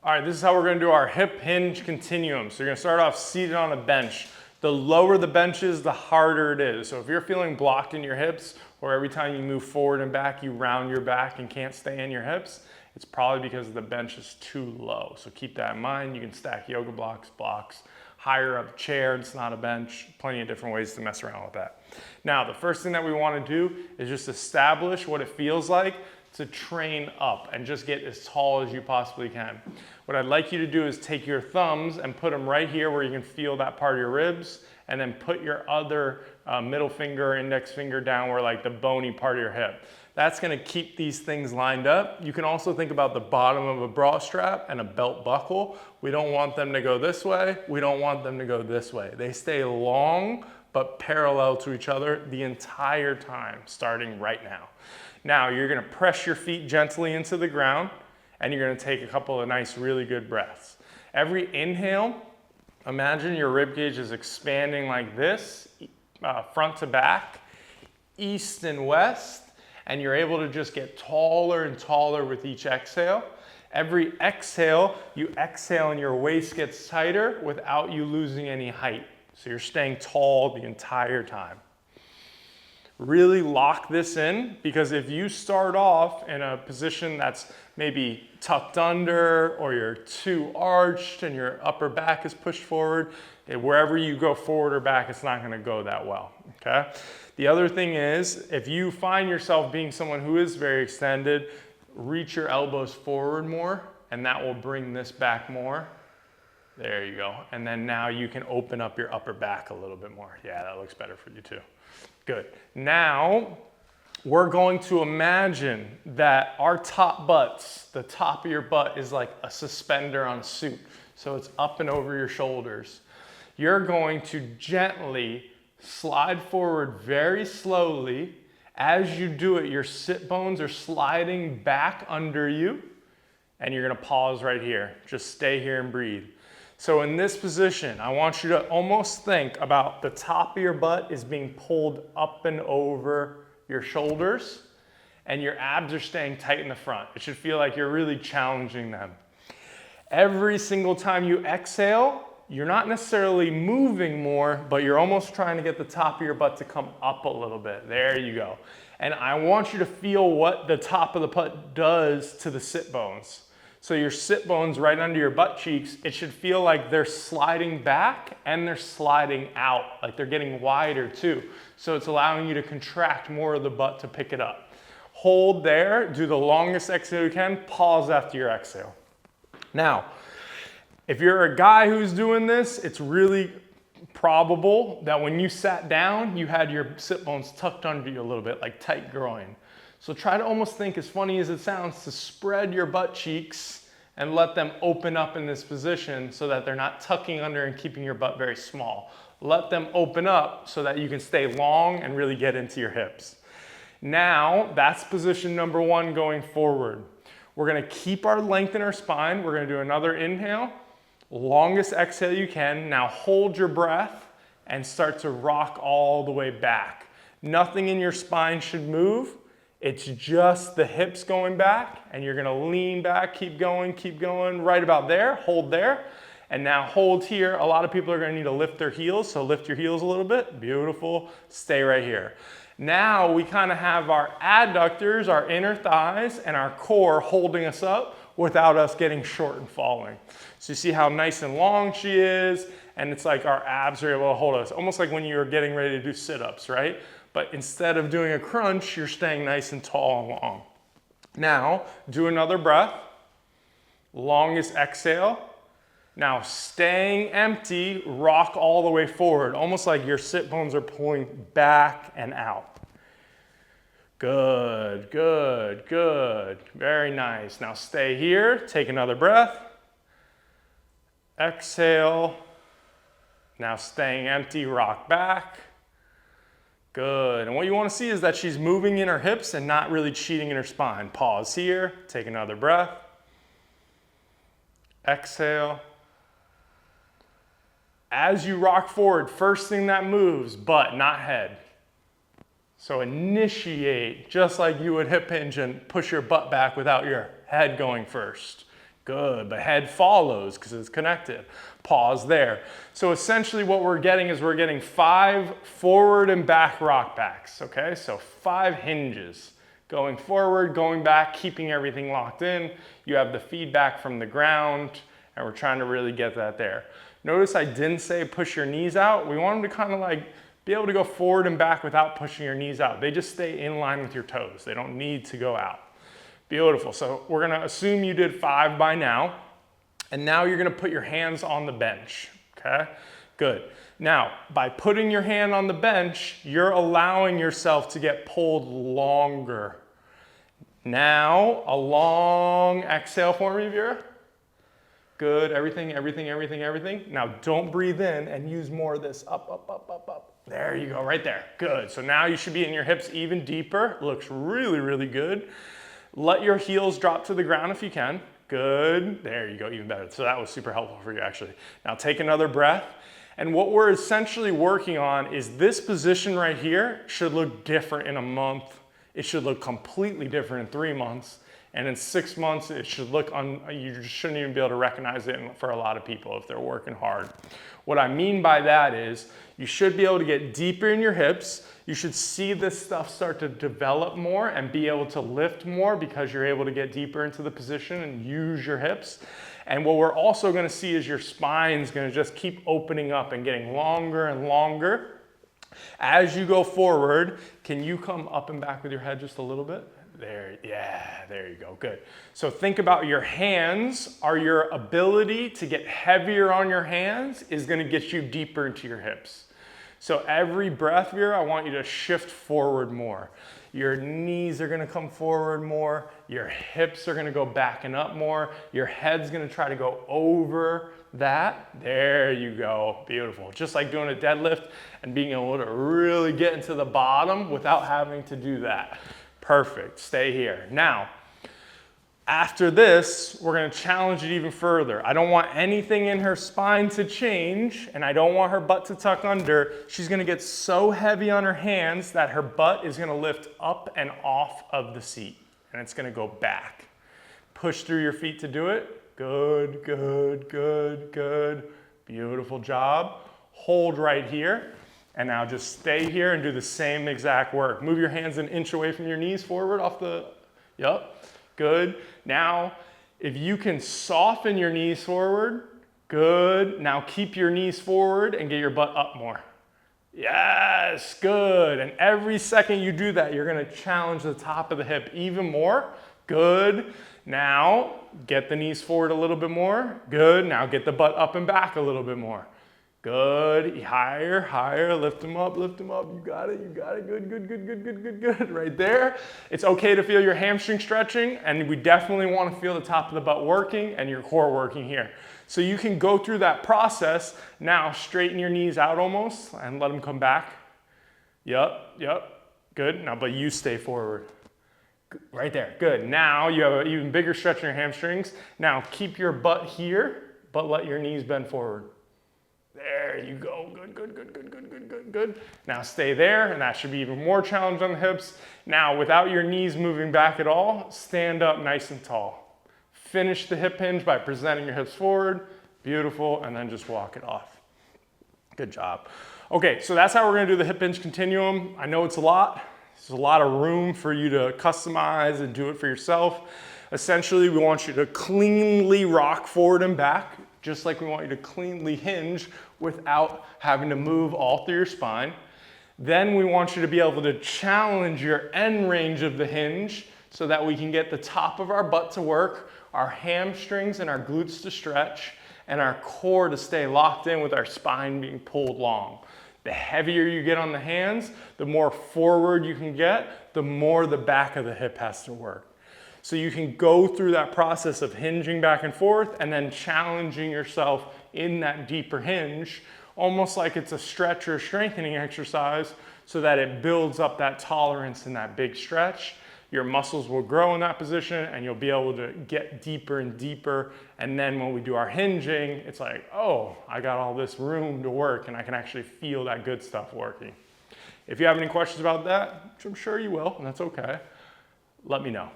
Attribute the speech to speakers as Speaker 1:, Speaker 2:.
Speaker 1: All right, this is how we're gonna do our hip hinge continuum. So you're gonna start off seated on a bench. The lower the bench is, the harder it is. So if you're feeling blocked in your hips, or every time you move forward and back, you round your back and can't stay in your hips, it's probably because the bench is too low. So keep that in mind. You can stack yoga blocks, higher up chair, it's not a bench, plenty of different ways to mess around with that. Now, the first thing that we wanna do is just establish what it feels like to train up and just get as tall as you possibly can. What I'd like you to do is take your thumbs and put them right here where you can feel that part of your ribs, and then put your other middle finger, index finger down where like the bony part of your hip. That's gonna keep these things lined up. You can also think about the bottom of a bra strap and a belt buckle. We don't want them to go this way. We don't want them to go this way. They stay long, but parallel to each other the entire time, starting right now. Now, you're gonna press your feet gently into the ground, and you're gonna take a couple of nice, really good breaths. Every inhale, imagine your rib cage is expanding like this, front to back, east and west, and you're able to just get taller and taller with each exhale. Every exhale, you exhale and your waist gets tighter without you losing any height. So you're staying tall the entire time. Really lock this in, because if you start off in a position that's maybe tucked under, or you're too arched and your upper back is pushed forward, wherever you go forward or back, it's not gonna go that well, okay? The other thing is, if you find yourself being someone who is very extended, reach your elbows forward more, and that will bring this back more. There you go. And then now you can open up your upper back a little bit more. Yeah, that looks better for you too. Good. Now, we're going to imagine that our top butts, the top of your butt is like a suspender on a suit. So it's up and over your shoulders. You're going to gently slide forward very slowly. As you do it, your sit bones are sliding back under you, and you're gonna pause right here. Just stay here and breathe. So in this position, I want you to almost think about the top of your butt is being pulled up and over your shoulders, and your abs are staying tight in the front. It should feel like you're really challenging them. Every single time you exhale, you're not necessarily moving more, but you're almost trying to get the top of your butt to come up a little bit. There you go. And I want you to feel what the top of the butt does to the sit bones. So your sit bones right under your butt cheeks, it should feel like they're sliding back and they're sliding out, like they're getting wider too. So it's allowing you to contract more of the butt to pick it up. Hold there, do the longest exhale you can, pause after your exhale. Now, if you're a guy who's doing this, it's really probable that when you sat down, you had your sit bones tucked under you a little bit, like tight groin. So try to almost think, as funny as it sounds, to spread your butt cheeks and let them open up in this position so that they're not tucking under and keeping your butt very small. Let them open up so that you can stay long and really get into your hips. Now, that's position number one going forward. We're gonna keep our length in our spine. We're gonna do another inhale, longest exhale you can. Now hold your breath and start to rock all the way back. Nothing in your spine should move. It's just the hips going back, and you're gonna lean back, keep going, right about there, hold there. And now hold here. A lot of people are gonna need to lift their heels, so lift your heels a little bit. Beautiful, stay right here. Now we kind of have our adductors, our inner thighs, and our core holding us up without us getting short and falling. So you see how nice and long she is, and it's like our abs are able to hold us, almost like when you're getting ready to do sit-ups, right? But instead of doing a crunch, you're staying nice and tall and long. Now, do another breath. Longest exhale. Now, staying empty, rock all the way forward, almost like your sit bones are pulling back and out. Good, good, good. Very nice. Now stay here, take another breath. Exhale. Now staying empty, rock back. Good, and what you want to see is that she's moving in her hips and not really cheating in her spine. Pause here, take another breath. Exhale. As you rock forward, first thing that moves, butt, not head. So initiate, just like you would hip hinge and push your butt back without your head going first. Good, the head follows because it's connected. Pause there. So essentially what we're getting is we're getting 5 forward and back rock backs, okay? So 5 hinges. Going forward, going back, keeping everything locked in. You have the feedback from the ground, and we're trying to really get that there. Notice I didn't say push your knees out. We want them to kind of like be able to go forward and back without pushing your knees out. They just stay in line with your toes. They don't need to go out. Beautiful. So we're gonna assume you did 5 by now, and now you're gonna put your hands on the bench, okay? Good. Now, by putting your hand on the bench, you're allowing yourself to get pulled longer. Now, a long exhale for me, Vera. Good, everything. Now don't breathe in and use more of this, up. There you go, right there, good. So now you should be in your hips even deeper. Looks really, really good. Let your heels drop to the ground if you can. Good, there you go, even better. So that was super helpful for you actually. Now take another breath. And what we're essentially working on is this position right here should look different in a month. It should look completely different in 3 months. And in 6 months, it should look, you just shouldn't even be able to recognize it for a lot of people if they're working hard. What I mean by that is you should be able to get deeper in your hips. You should see this stuff start to develop more and be able to lift more because you're able to get deeper into the position and use your hips. And what we're also gonna see is your spine's gonna just keep opening up and getting longer and longer. As you go forward, can you come up and back with your head just a little bit? There, yeah, there you go, good. So think about your hands. Your ability to get heavier on your hands is gonna get you deeper into your hips. So every breath, Vera, I want you to shift forward more. Your knees are gonna come forward more. Your hips are gonna go back and up more. Your head's gonna try to go over that. There you go, beautiful. Just like doing a deadlift and being able to really get into the bottom without having to do that. Perfect, stay here. Now, after this, we're gonna challenge it even further. I don't want anything in her spine to change, and I don't want her butt to tuck under. She's gonna get so heavy on her hands that her butt is gonna lift up and off of the seat, and it's gonna go back. Push through your feet to do it. Good, good, good, good. Beautiful job. Hold right here. And now just stay here and do the same exact work. Move your hands an inch away from your knees forward off the, yep, good. Now, if you can soften your knees forward, good. Now keep your knees forward and get your butt up more. Yes, good. And every second you do that, you're gonna challenge the top of the hip even more. Good. Now, get the knees forward a little bit more. Good. Now get the butt up and back a little bit more. Good, higher, higher, lift them up, you got it, good, right there. It's okay to feel your hamstring stretching, and we definitely want to feel the top of the butt working and your core working here. So you can go through that process. Now straighten your knees out almost and let them come back. Yep, good, now but you stay forward. Right there, good. Now you have an even bigger stretch in your hamstrings. Now keep your butt here, but let your knees bend forward. There you go, good. Now stay there, and that should be even more challenge on the hips. Now, without your knees moving back at all, stand up nice and tall. Finish the hip hinge by presenting your hips forward, beautiful, and then just walk it off. Good job. Okay, so that's how we're gonna do the hip hinge continuum. I know it's a lot. There's a lot of room for you to customize and do it for yourself. Essentially, we want you to cleanly rock forward and back, just like we want you to cleanly hinge without having to move all through your spine. Then we want you to be able to challenge your end range of the hinge so that we can get the top of our butt to work, our hamstrings and our glutes to stretch, and our core to stay locked in with our spine being pulled long. The heavier you get on the hands, the more forward you can get, the more the back of the hip has to work. So you can go through that process of hinging back and forth and then challenging yourself in that deeper hinge, almost like it's a stretch or strengthening exercise so that it builds up that tolerance in that big stretch. Your muscles will grow in that position and you'll be able to get deeper and deeper. And then when we do our hinging, it's like, oh, I got all this room to work and I can actually feel that good stuff working. If you have any questions about that, which I'm sure you will, and that's okay, let me know.